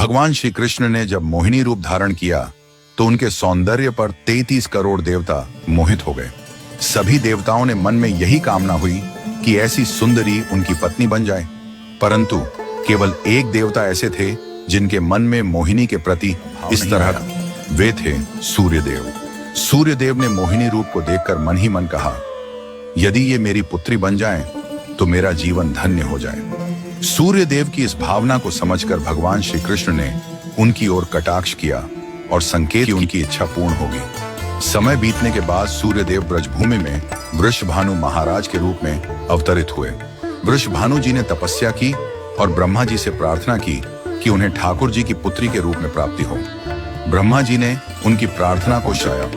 भगवान श्री कृष्ण ने जब मोहिनी रूप धारण किया तो उनके सौंदर्य पर 33 करोड़ देवता मोहित हो गए। सभी देवताओं ने मन में यही कामना हुई कि ऐसी सुंदरी उनकी पत्नी बन जाए, परंतु केवल एक देवता ऐसे थे जिनके मन में मोहिनी के प्रति इस तरह, वे थे सूर्यदेव। सूर्यदेव ने मोहिनी रूप को देखकर मन ही मन कहा, यदि ये मेरी पुत्री बन जाए तो मेरा जीवन धन्य हो जाए। सूर्यदेव की इस भावना को समझकर भगवान श्री कृष्ण ने उनकी ओर कटाक्ष किया और संकेत कि उनकी इच्छा पूर्ण होगी। समय बीतने के बाद सूर्यदेव ब्रजभूमि में वृषभानु महाराज के रूप में अवतरित हुए। वृषभानु जी ने तपस्या की और ब्रह्मा जी से प्रार्थना की कि उन्हें ठाकुर जी की पुत्री के रूप में प्राप्ति हो। ब्रह्मा जी ने उनकी प्रार्थना को श्राया।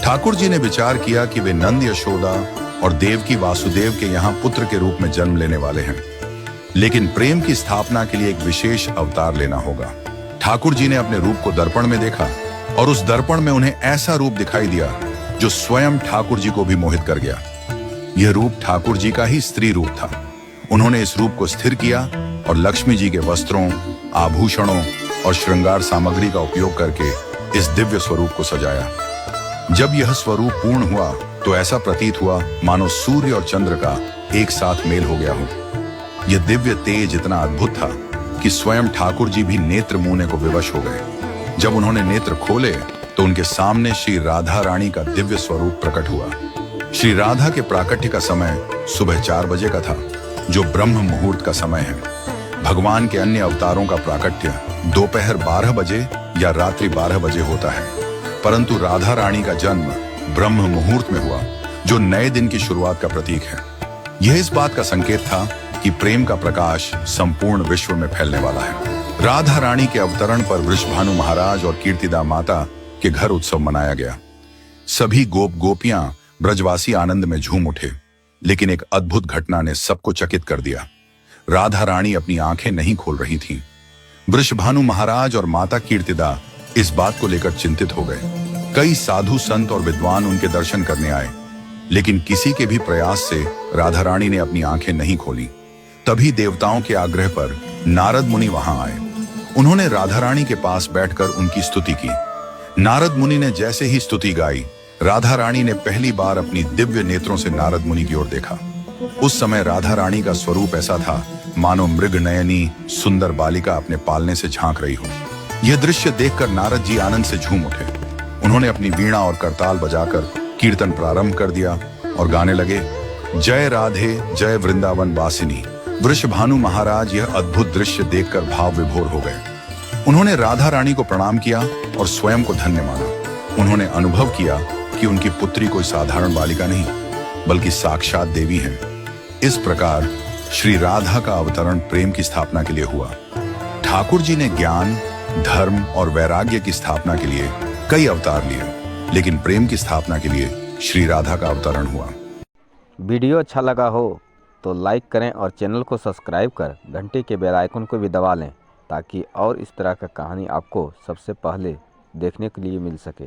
ठाकुर जी ने विचार किया कि वे नंद यशोदा और देवकी वासुदेव के यहाँ पुत्र के रूप में जन्म लेने वाले हैं, लेकिन प्रेम की स्थापना के लिए एक विशेष अवतार लेना होगा। ठाकुर जी ने अपने रूप को दर्पण में देखा और उस दर्पण में उन्हें ऐसा रूप दिखाई दिया जो स्वयं ठाकुर जी को भी मोहित कर गया। यह रूप ठाकुर जी का ही स्त्री रूप था। उन्होंने इस रूप को स्थिर किया और लक्ष्मी जी के वस्त्रों, आभूषणों और श्रृंगार सामग्री का उपयोग करके इस दिव्य स्वरूप को सजाया। जब यह स्वरूप पूर्ण हुआ तो ऐसा प्रतीत हुआ मानो सूर्य और चंद्र का एक साथ मेल हो गया हो। यह दिव्य तेज इतना अद्भुत था कि स्वयं ठाकुर जी भी नेत्र मूंने को विवश हो गए। जब उन्होंने नेत्र खोले तो उनके सामने श्री राधा रानी का दिव्य स्वरूप प्रकट हुआ। श्री राधा के प्राकट्य का समय सुबह 4 बजे का था, जो ब्रह्म मुहूर्त का समय है। भगवान के अन्य अवतारों का प्राकट्य दोपहर 12 बजे या रात्रि 12 बजे होता है, परंतु राधा रानी का जन्म ब्रह्म मुहूर्त में हुआ, जो नए दिन की शुरुआत का प्रतीक है। यह इस बात का संकेत था कि प्रेम का प्रकाश संपूर्ण विश्व में फैलने वाला है। राधा रानी के अवतरण पर वृषभानु महाराज और कीर्तिदा माता के घर उत्सव मनाया गया। सभी गोप गोपियां ब्रजवासी आनंद में झूम उठे, लेकिन एक अद्भुत घटना ने सबको चकित कर दिया। राधा रानी अपनी आंखें नहीं खोल रही थीं। वृषभानु महाराज और माता कीर्तिदा इस बात को लेकर चिंतित हो गए। कई साधु संत और विद्वान उनके दर्शन करने आए, लेकिन किसी के भी प्रयास से राधा रानी ने अपनी आंखें नहीं खोली। तभी देवताओं के आग्रह पर नारद मुनि वहां आए। उन्होंने राधा रानी के पास बैठकर उनकी स्तुति की। नारद मुनि ने जैसे ही स्तुति गाई, राधा रानी ने पहली बार अपनी दिव्य नेत्रों से नारद मुनि की ओर देखा। उस समय राधा रानी का स्वरूप ऐसा था मानो मृग नयनी सुंदर बालिका अपने पालने से झांक रही हो। यह दृश्य देखकर नारद जी आनंद से झूम उठे। उन्होंने अपनी वीणा और करताल बजाकर कीर्तन प्रारंभ कर दिया और गाने लगे, जय राधे जय वृंदावन वासिनी। वृषभानु महाराज यह अद्भुत दृश्य देखकर भाव विभोर हो गए। उन्होंने राधा रानी को प्रणाम किया और स्वयं को धन्य माना। उन्होंने अनुभव किया कि उनकी पुत्री कोई साधारण बालिका नहीं, बल्कि साक्षात देवी है। इस प्रकार श्री राधा का अवतरण प्रेम की स्थापना के लिए हुआ। ठाकुर जी ने ज्ञान, धर्म और वैराग्य की स्थापना के लिए कई अवतार लिए, लेकिन प्रेम की स्थापना के लिए श्री राधा का अवतरण हुआ। वीडियो अच्छा लगा हो तो लाइक करें और चैनल को सब्सक्राइब कर घंटे के बेल आइकन को भी दबा लें, ताकि और इस तरह का कहानी आपको सबसे पहले देखने के लिए मिल सके।